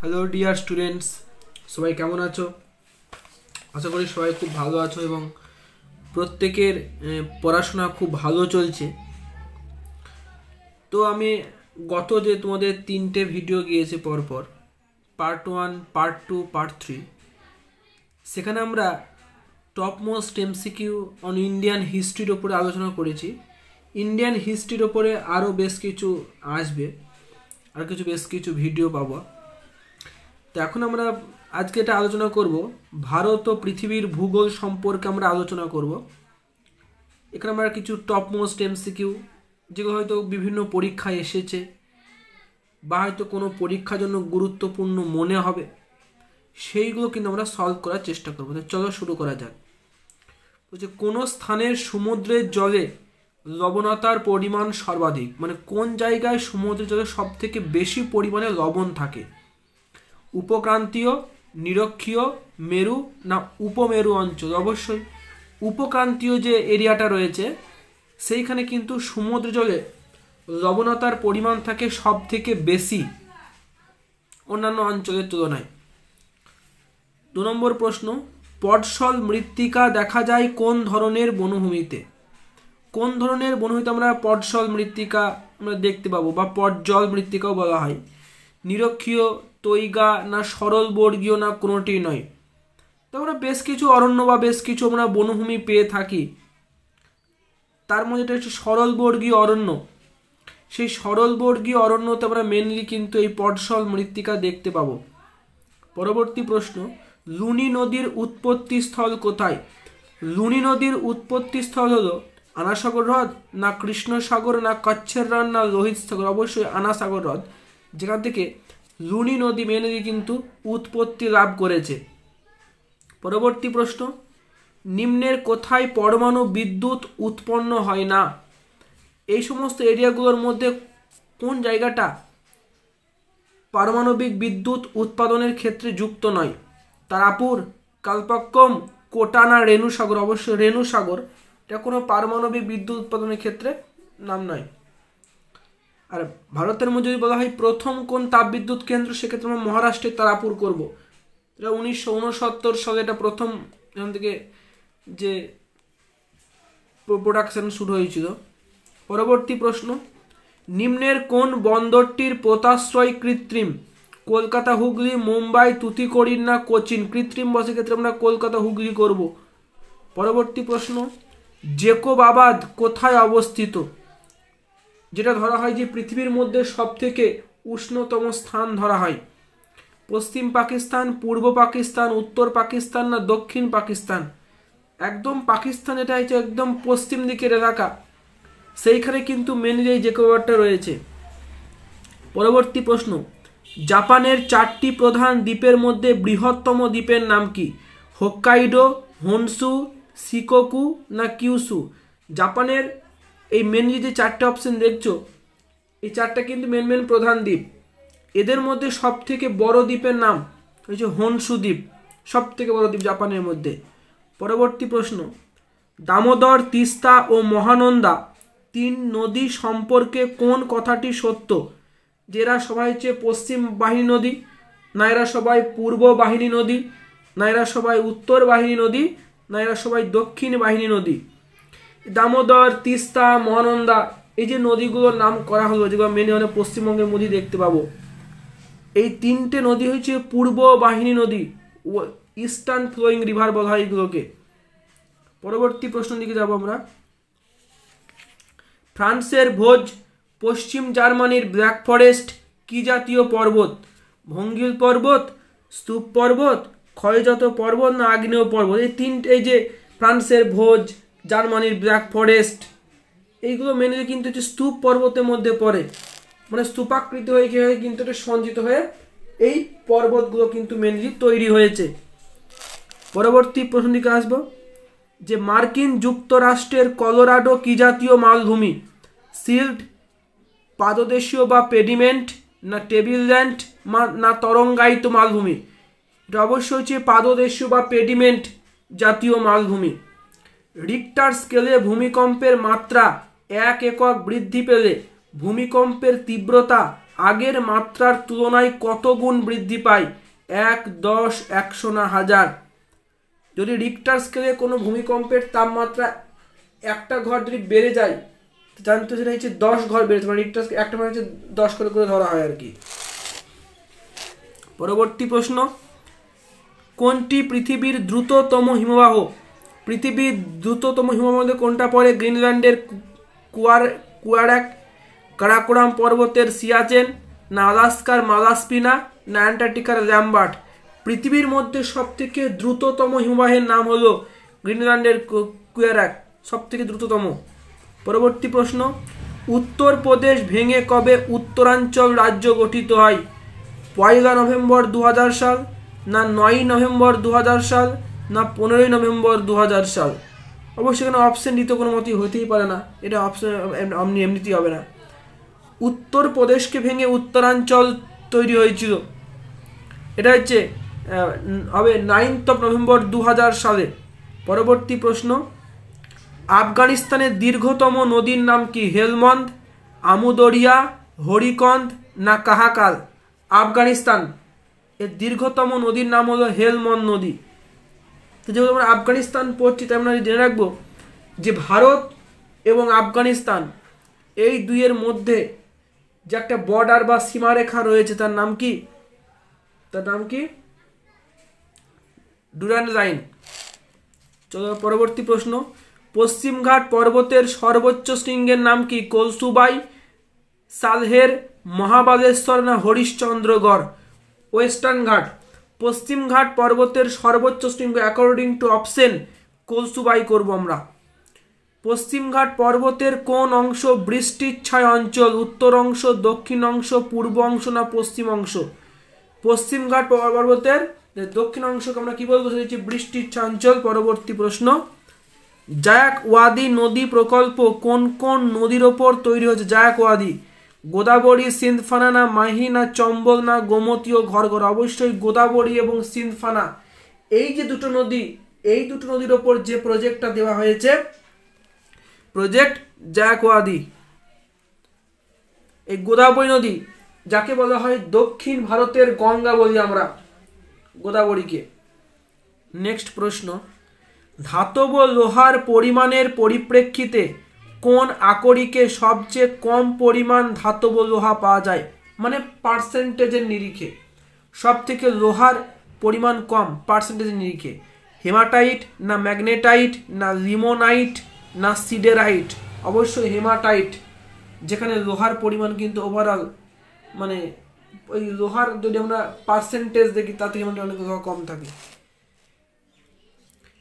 Hello dear students, সবাই কেমন আছো? আশা করি সবাই খুব ভালো আছো এবং প্রত্যেকের পড়াশোনা খুব ভালো চলছে। তো আমি যে তোমাদের 3টে ভিডিও গিয়েছে পরপর, পার্ট 1, পার্ট 2, পার্ট 3, সেখানে আমরা top most MCQ on Indian হিস্ট্রির ওপরে আলোচনা করেছি। ইন্ডিয়ান হিস্ট্রির ওপরে আরও বেশ কিছু আসবে, আর বেশ কিছু ভিডিও পাবো। তো এখন আমরা আজকে এটা আলোচনা করব ভারত ও পৃথিবীর ভূগোল সম্পর্কে আমরা আলোচনা করব। এখানে আমরা কিছু টপ মোস্ট এমসিকিউ যেগুলো হয়তো বিভিন্ন পরীক্ষায় এসেছে বা হয়তো কোনো পরীক্ষার জন্য গুরুত্বপূর্ণ মনে হবে, সেইগুলো কিন্তু আমরা সলভ করার চেষ্টা করবো। তো চলো শুরু করা যাক। বলছে কোনো স্থানের সমুদ্রের জলে লবণতার পরিমাণ সর্বাধিক, মানে কোন জায়গায় সমুদ্রের জলে সব থেকে বেশি পরিমাণে লবণ থাকে? উপক্রান্তীয়, নিরক্ষীয়, মেরু না উপমেরু অঞ্চল? অবশ্যই উপক্রান্তীয় যে এরিয়াটা রয়েছে সেইখানে কিন্তু সমুদ্র জলে লবণতার পরিমাণ থাকে সব থেকে বেশি অন্যান্য অঞ্চলের তুলনায়। 2 নম্বর প্রশ্ন, পটসল মৃত্তিকা দেখা যায় কোন ধরনের বনভূমিতে? কোন ধরনের বনভূমিতে আমরা পটসল মৃত্তিকা আমরা দেখতে পাবো বা পটজল মৃত্তিকাও বলা হয়? নিরক্ষীয়, তৈগা না সরলবর্গীয় না কোনোটি নয়? তো আমরা বেশ কিছু অরণ্য বা বেশ কিছু আমরা বনভূমি পেয়ে থাকি, তার মধ্যে এটা হচ্ছে সরলবর্গীয় অরণ্য। সেই সরলবর্গীয় অরণ্যতে আমরা মেনলি কিন্তু এই পটসল মৃত্তিকা দেখতে পাবো। পরবর্তী প্রশ্ন, লুনি নদীর উৎপত্তি স্থল কোথায়? লুনি নদীর উৎপত্তি স্থল হলো আনাসাগর হ্রদ না কৃষ্ণ সাগর না কচ্ছের রণ না লোহিত সাগর? অবশ্যই আনাসাগর হ্রদ, যেখান থেকে লুনি নদী মেনলি কিন্তু উৎপত্তি লাভ করেছে। পরবর্তী প্রশ্ন, নিম্নের কোথায় পরমাণু বিদ্যুৎ উৎপন্ন হয় না? এই সমস্ত এরিয়াগুলোর মধ্যে কোন জায়গাটা পারমাণবিক বিদ্যুৎ উৎপাদনের ক্ষেত্রে যুক্ত নয়? তারাপুর, কালপাক্কম, কোটা না রেণু সাগর? অবশ্যই রেণু সাগর, এটা কোনো পারমাণবিক বিদ্যুৎ উৎপাদনের ক্ষেত্রে নাম নয়। আর ভারতের মধ্যে যদি বলা হয় প্রথম কোন তাপবিদ্যুৎ কেন্দ্র, সেক্ষেত্রে আমরা মহারাষ্ট্রের তারাপুর করব। এটা 1969 সালে এটা প্রথম এখান থেকে যে প্রোডাকশন শুরু হয়েছিল। পরবর্তী প্রশ্ন, নিম্নের কোন বন্দরটির পোতাশ্রয় কৃত্রিম? কলকাতা, হুগলি, মুম্বাই, তুতিকোরিন না কোচিন? কৃত্রিম বসে ক্ষেত্রে আমরা কলকাতা হুগলি করব। পরবর্তী প্রশ্ন, জেকোবাবাদ কোথায় অবস্থিত? যেটা ধরা হয় যে পৃথিবীর মধ্যে সব থেকে উষ্ণতম স্থান ধরা হয়। পশ্চিম পাকিস্তান, পূর্ব পাকিস্তান, উত্তর পাকিস্তান না দক্ষিণ পাকিস্তান? একদম পাকিস্তান, এটা হচ্ছে একদম পশ্চিম দিকের এলাকা, সেইখানে কিন্তু মেনলি এই জেকোবাবাদটা রয়েছে। পরবর্তী প্রশ্ন, জাপানের 4টি প্রধান দ্বীপের মধ্যে বৃহত্তম দ্বীপের নাম কি? হোক্কাইডো, হনসু, শিকোকু না কিউসু? জাপানের এই মেনলি যে 4টে অপশন দেখছো, এই 4টা কিন্তু মেন প্রধান দ্বীপ। এদের মধ্যে সব থেকে বড় দ্বীপের নাম হচ্ছে হনসু দ্বীপ, সব থেকে বড় দ্বীপ জাপানের মধ্যে। পরবর্তী প্রশ্ন, দামোদর, তিস্তা ও মহানন্দা 3 নদী সম্পর্কে কোন কথাটি সত্য? যে এরা সবাই হচ্ছে পশ্চিম বাহিনী নদী, না এরা সবাই পূর্ব বাহিনী নদী, না এরা সবাই উত্তর বাহিনী নদী, না এরা সবাই দক্ষিণ বাহিনী নদী? দামোদর, তিস্তা, মহানন্দা, এই যে নদীগুলোর নাম করা হলো, যেগুলো মেনে অনেক পশ্চিমবঙ্গের মধ্যে দেখতে পাবো, এই 3টে নদী হচ্ছে পূর্ব বাহিনী নদী, ইস্টার্ন ফ্লোয়িং রিভার বলা হয় এগুলোকে। পরবর্তী প্রশ্ন দিকে যাব আমরা। ফ্রান্সের ভোজ, পশ্চিম জার্মানির ব্ল্যাক ফরেস্ট কি জাতীয় পর্বত? ভঙ্গিল পর্বত, স্তূপ পর্বত, ক্ষয়জাত পর্বত না আগ্নেয় পর্বত? এই যে ফ্রান্সের ভোজ, জার্মানির ব্ল্যাক ফরেস্ট, এইগুলো মেনলি কিন্তু হচ্ছে স্তূপ পর্বতের মধ্যে পড়ে, মানে স্তূপাকৃতি হয়ে গিয়ে কিন্তু এটা সঞ্চিত হয়ে এই পর্বতগুলো কিন্তু মেনলি তৈরি হয়েছে। পরবর্তী প্রশ্ন দিকে আসবো, যে মার্কিন যুক্তরাষ্ট্রের কলোরাডো কি জাতীয় মালভূমি? সিল্ট, পাদদেশীয় বা পেডিমেন্ট না টেবিলল্যান্ড না তরঙ্গায়িত মালভূমি? এটা অবশ্যই হচ্ছে পাদদেশীয় বা পেডিমেন্ট জাতীয় মালভূমি। রিক্টার স্কেলে ভূমিকম্পের মাত্রা 1 একক বৃদ্ধি পেলে ভূমিকম্পের তীব্রতা আগের মাত্রার তুলনায় কত গুণ বৃদ্ধি পায়? 1, 10, 100 না 1000? যদি রিক্টার স্কেলে কোনো ভূমিকম্পের তাপমাত্রা একটা ঘর যদি বেড়ে যায়, জানতে সেটা হচ্ছে 10 ঘর বেড়েছে, মানে রিক্টার একটা মানে হচ্ছে 10 করে ধরা হয় আর কি। পরবর্তী প্রশ্ন, কোনটি পৃথিবীর দ্রুততম হিমবাহ? পৃথিবীর দ্রুততম হিমবাহ মধ্যে কোনটা পড়ে? গ্রিনল্যান্ডের কুয়ারাক, কারাকোরাম পর্বতের সিয়াচেন, না আলাস্কার মালাস্পিনা, না অ্যান্টার্কটিকার ল্যাম্বার্ট? পৃথিবীর মধ্যে সবথেকে দ্রুততম হিমবাহের নাম হলো গ্রিনল্যান্ডের কুয়ারাক, সবথেকে দ্রুততম। পরবর্তী প্রশ্ন, উত্তরপ্রদেশ ভেঙে কবে উত্তরাঞ্চল রাজ্য গঠিত হয়? 1 নভেম্বর 2000 সাল, না 9 নভেম্বর 2000 সাল, না 15 নভেম্বর 2000 সাল? অবশ্যই এখানে অপশন দিতে কোনো মতেই হতেই পারে না, এটা অপশন এমনিতেই হবে না। উত্তরপ্রদেশকে ভেঙে উত্তরাঞ্চল তৈরি হয়েছিল, এটা হচ্ছে হবে 9 নভেম্বর 2000 সালে। পরবর্তী প্রশ্ন, আফগানিস্তানের দীর্ঘতম নদীর নাম কি? হেলমন্দ, আমুদরিয়া, হরিকন্দ, না কাহাকাল? আফগানিস্তান এর দীর্ঘতম নদীর নাম হলো হেলমন্দ নদী। তো যেহেতু আমরা আফগানিস্তান পড়ছি, তাই আমরা জেনে রাখবো যে ভারত এবং আফগানিস্তান এই দুইয়ের মধ্যে যে একটা বর্ডার বা সীমারেখা রয়েছে, তার নাম কি? তার নাম কি? Durand line. চলো পরবর্তী প্রশ্ন, পশ্চিমঘাট পর্বতের সর্বোচ্চ শৃঙ্গের নাম কি? কলসুবাই, সালহের, মহাবালেশ্বর, না হরিশ্চন্দ্রগড়? ওয়েস্টার্ন ঘাট। পশ্চিমঘাট পর্বতের সর্বোচ্চ শৃঙ্গ অ্যাকর্ডিং টু অপশন কলসুবাই করব আমরা। পশ্চিমঘাট পর্বতের কোন অংশ বৃষ্টির ছায় অঞ্চল? উত্তর অংশ, দক্ষিণ অংশ, পূর্ব অংশ, না পশ্চিম অংশ? পশ্চিমঘাট পর্বতের দক্ষিণ অংশকে আমরা কি বলবো? সেটা হচ্ছে বৃষ্টির ছায় অঞ্চল। পরবর্তী প্রশ্ন, জায়াক ওয়াদি নদী প্রকল্প কোন কোন নদীর ওপর তৈরি হয়েছে? জায়াক ওয়াদি, গোদাবরী, সিন্ধফানা, না মাহি, না চম্বল, না গোমতী ও ঘরঘর? অবশ্যই গোদাবরী এবং সিন্ধফানা, এই যে দুটো নদী, এই দুটো নদীর ওপর যে প্রজেক্টটা দেওয়া হয়েছে, প্রজেক্ট জায়াক ওয়াদি। এই গোদাবরী নদী, যাকে বলা হয় দক্ষিণ ভারতের গঙ্গা বলি আমরা গোদাবরীকে। নেক্সট প্রশ্ন, ধাতব লোহার পরিমাণের পরিপ্রেক্ষিতে কোন আকরিকে সবচেয়ে কম পরিমাণ ধাতব লোহা পাওয়া যায়? মানে পার্সেন্টেজের নিরিখে সব থেকে লোহার পরিমাণ কম পার্সেন্টেজের নিরিখে। হেমাটাইট, না ম্যাগনেটাইট, না লিমোনাইট, না সিডেরাইট? অবশ্যই হেমাটাইট, যেখানে লোহার পরিমাণ কিন্তু ওভারঅল মানে ওই লোহার যদি আমরা পার্সেন্টেজ দেখি, তাতে হেমাটাইট অনেক লোহা কম থাকে।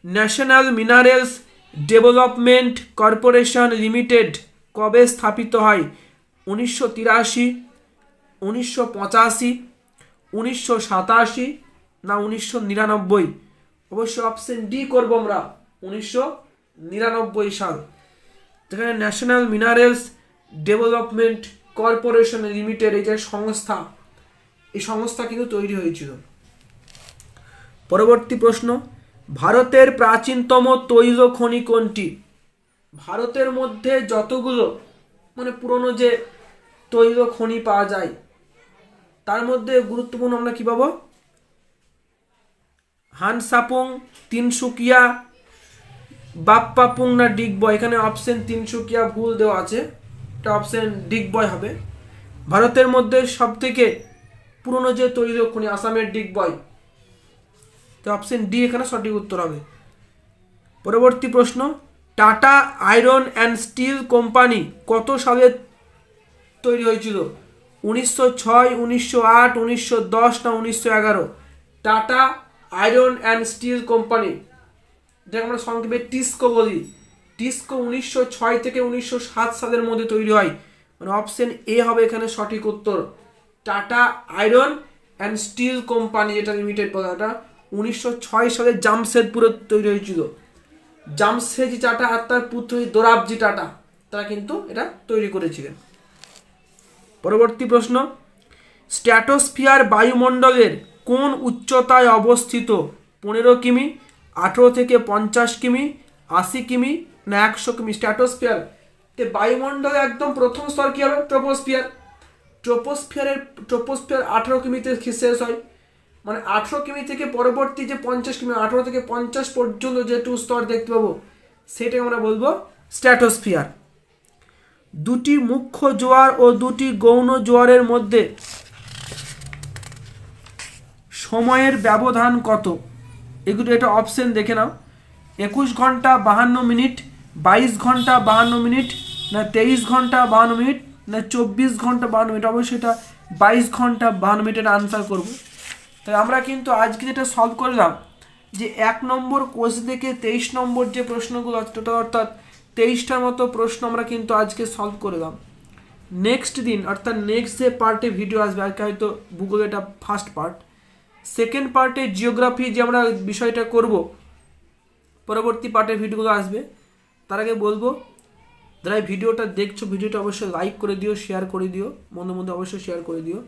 National minerals development corporation limited কবে স্থাপিত হয়? 1983, 1985, 1987, না 1999? অবশ্যই অপশন ডি করব আমরা, 1999 সাল, যেখানে national minerals development corporation limited এই যে সংস্থা, এই সংস্থা কিন্তু তৈরি হয়েছিল। পরবর্তী প্রশ্ন, ভারতের প্রাচীনতম তৈল খনি কোনটি? ভারতের মধ্যে যতগুলো মানে পুরনো যে তৈল খনি পাওয়া যায়, তার মধ্যে গুরুত্বপূর্ণ আমরা কি পাবো? হানসাপুং, তিনসুকিয়া, বাপ্পাপুং, না ডিগবয়? এখানে অপশন তিনসুকিয়া ভুল দেওয়া আছে, এটা অপশন ডিগবয় হবে। ভারতের মধ্যে সব থেকে পুরনো যে তৈল খনি আসামের ডিগবয়, তো অপশন ডি এখানে সঠিক উত্তর হবে। পরবর্তী প্রশ্ন, tata iron and steel company কত সালে তৈরি হয়েছিল? 1906, 1908, 1910, না 1911? Tata iron and steel company, যেটা আমরা সংক্ষেপে টিসকো বলি, টিসকো 1906 থেকে 1907 সালের মধ্যে তৈরি হয়, মানে অপশন এ হবে এখানে সঠিক উত্তর। Tata iron and steel company যেটা লিমিটেড বলা, এটা 1906 সালে জামশেদপুরে তৈরি হয়েছিল। জামশেদজি টাটা আর তার পুত্র দোরাবজি টাটা, তারা কিন্তু এটা তৈরি করেছিলেন। পরবর্তী প্রশ্ন, স্ট্র্যাটোস্ফিয়ার বায়ুমণ্ডলের কোন উচ্চতায় অবস্থিত? 15 কিমি, 18 থেকে 50 কিমি, 80 কিমি, না 100 কিমি? স্ট্র্যাটোস্ফিয়ার বায়ুমণ্ডলে একদম প্রথম স্তর কি হবে? ট্রপোস্ফিয়ার। ট্রোপোস্ফিয়ার 18 কিমিতে শেষ হয়, মানে 18 কিমি থেকে পরবর্তী যে 50 কিমি, 18 থেকে 50 পর্যন্ত যেটু স্তর দেখতে পাবো সেটাকে আমরা বলবো স্ট্র্যাটোস্ফিয়ার। দুটি মুখ্য জোয়ার ও দুটি গৌণ জোয়ারের মধ্যে সময়ের ব্যবধান কত? এগুলো এটা অপশন দেখে নাও। 21 ঘন্টা 52 মিনিট, 22 ঘন্টা 52 মিনিট, না 23 ঘন্টা 52 মিনিট, না 24 ঘন্টা 52 মিনিট। অবশ্যই এটা 22 ঘন্টা 52 মিনিটের আনসার করব। তাই আমরা কিন্তু আজকে যেটা সলভ করলাম যে 1 নম্বর কোশ্চেন থেকে 23 নম্বর যে প্রশ্নগুলো আছে টোটাল অর্থাৎ 23টার মতো প্রশ্ন আমরা কিন্তু আজকে সলভ করলাম। নেক্সট দিন অর্থাৎ নেক্সট যে পার্টে ভিডিও আসবে, আজকে হয়তো ভূগোল এটা ফার্স্ট পার্ট, সেকেন্ড পার্টে জিওগ্রাফি যে আমরা বিষয়টা করব পরবর্তী পার্টের ভিডিওগুলো আসবে। তার আগে বলবো যারা এই ভিডিওটা দেখছো ভিডিওটা অবশ্যই লাইক করে দিও, শেয়ার করে দিও, বন্ধুদের মধ্যে অবশ্যই শেয়ার করে দিও।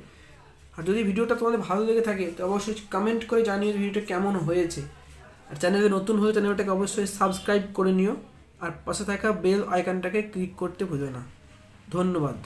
আর যদি ভিডিওটা তোমাদের ভালো লেগে থাকে তো অবশ্যই কমেন্ট করে জানিও ভিডিওটা কেমন হয়েছে। আর চ্যানেলে নতুন হয়ে চ্যানেলটাকে অবশ্যই সাবস্ক্রাইব করে নিও, আর পাশে থাকা বেল আইকনটাকে ক্লিক করতে ভুলো না। ধন্যবাদ।